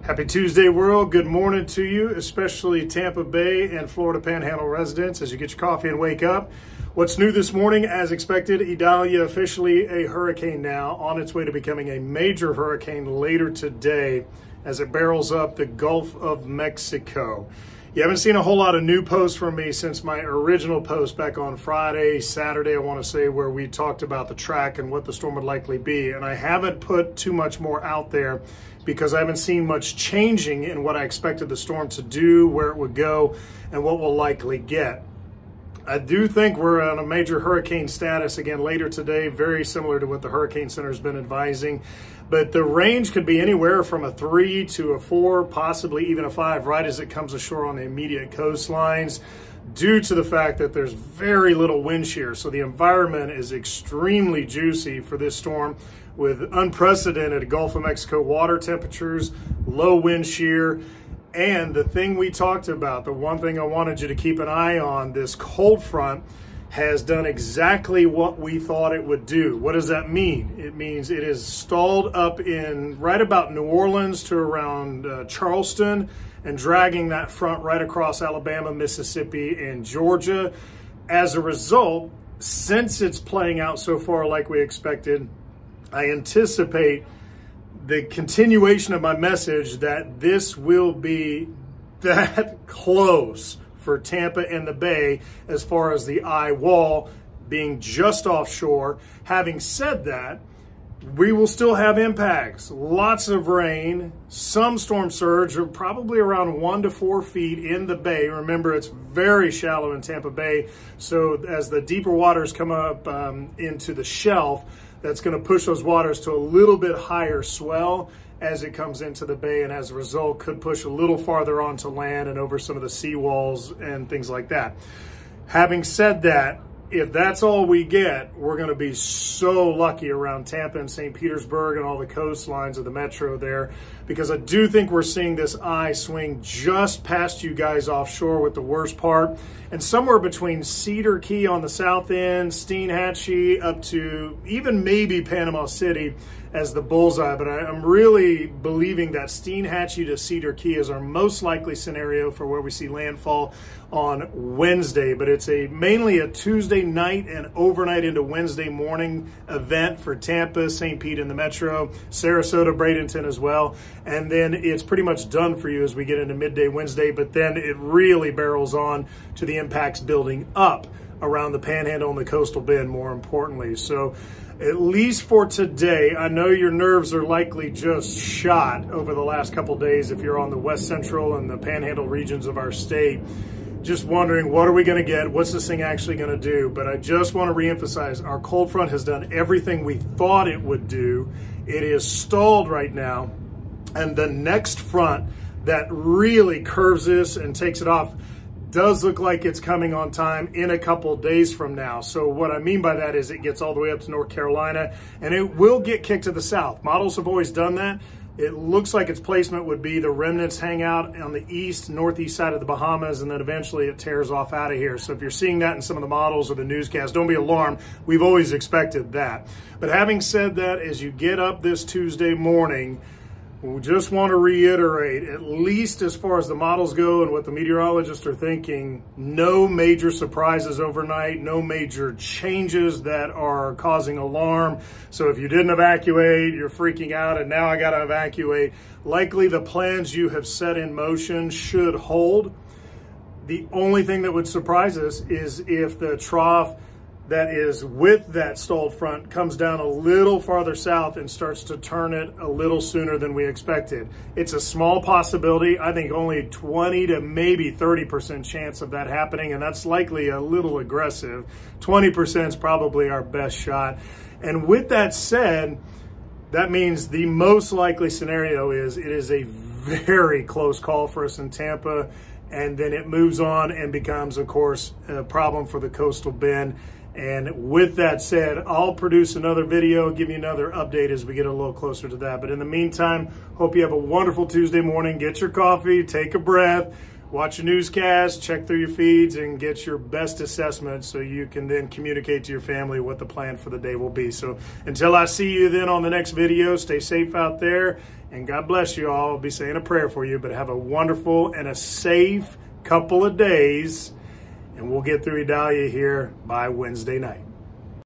Happy Tuesday, world. Good morning to you, especially Tampa Bay and Florida Panhandle residents as you get your coffee and wake up. What's new this morning? As expected, Idalia officially a hurricane now, on its way to becoming a major hurricane later today as it barrels up the Gulf of Mexico. You haven't seen a whole lot of new posts from me since my original post back on Friday, Saturday, I want to say, where we talked about the track and what the storm would likely be. And I haven't put too much more out there because I haven't seen much changing in what I expected the storm to do, where it would go, and what we'll likely get. I do think we're on a major hurricane status again later today, very similar to what the Hurricane Center has been advising. But the range could be anywhere from a 3 to a 4, possibly even a 5, right as it comes ashore on the immediate coastlines, due to the fact that there's very little wind shear. So the environment is extremely juicy for this storm, with unprecedented Gulf of Mexico water temperatures, low wind shear, and the thing we talked about, the one thing I wanted you to keep an eye on, this cold front has done exactly what we thought it would do. What does that mean? It means it is stalled up in right about New Orleans to around Charleston, and dragging that front right across Alabama, Mississippi, and Georgia. As a result, since it's playing out so far like we expected, I anticipate the continuation of my message that this will be that close for Tampa and the Bay as far as the eye wall being just offshore. Having said that, we will still have impacts, lots of rain, some storm surge, or probably around 1 to 4 feet in the bay. Remember, it's very shallow in Tampa Bay, so as the deeper waters come up into the shelf, that's going to push those waters to a little bit higher swell as it comes into the bay, and as a result could push a little farther onto land and over some of the seawalls and things like that. Having said that, if that's all we get, we're going to be so lucky around Tampa and St. Petersburg and all the coastlines of the metro there, because I do think we're seeing this eye swing just past you guys offshore with the worst part, and somewhere between Cedar Key on the south end, Steinhatchee, up to even maybe Panama City as the bullseye. But I'm really believing that Steinhatchee to Cedar Key is our most likely scenario for where we see landfall on Wednesday. But it's mainly a Tuesday night and overnight into Wednesday morning event for Tampa, St. Pete and the metro, Sarasota, Bradenton as well. And then it's pretty much done for you as we get into midday Wednesday, but then it really barrels on to the impacts building up around the Panhandle and the coastal bend, more importantly. So at least for today, I know your nerves are likely just shot over the last couple days if you're on the west central and the Panhandle regions of our state, just wondering, what are we going to get? What's this thing actually going to do? But I just want to reemphasize, our cold front has done everything we thought it would do. It is stalled right now, and the next front that really curves this and takes it off does look like it's coming on time in a couple days from now. So what I mean by that is it gets all the way up to North Carolina, and it will get kicked to the south. Models have always done that. It looks like its placement would be the remnants hang out on the east, northeast side of the Bahamas, and then eventually it tears off out of here. So if you're seeing that in some of the models or the newscasts, don't be alarmed. We've always expected that. But having said that, as you get up this Tuesday morning, we just want to reiterate, at least as far as the models go and what the meteorologists are thinking, no major surprises overnight, no major changes that are causing alarm. So if you didn't evacuate, you're freaking out, and now I got to evacuate, likely the plans you have set in motion should hold. The only thing that would surprise us is if the trough that is with that stalled front comes down a little farther south and starts to turn it a little sooner than we expected. It's a small possibility. I think only 20 to maybe 30% chance of that happening, and that's likely a little aggressive. 20% is probably our best shot. And with that said, that means the most likely scenario is it is a very close call for us in Tampa, and then it moves on and becomes, of course, a problem for the coastal bend. And with that said, I'll produce another video, give you another update as we get a little closer to that. But in the meantime, hope you have a wonderful Tuesday morning. Get your coffee, take a breath. watch a newscast, check through your feeds, and get your best assessment so you can then communicate to your family what the plan for the day will be. So until I see you then on the next video, stay safe out there, and God bless you all. I'll be saying a prayer for you, but have a wonderful and a safe couple of days, and we'll get through Idalia here by Wednesday night.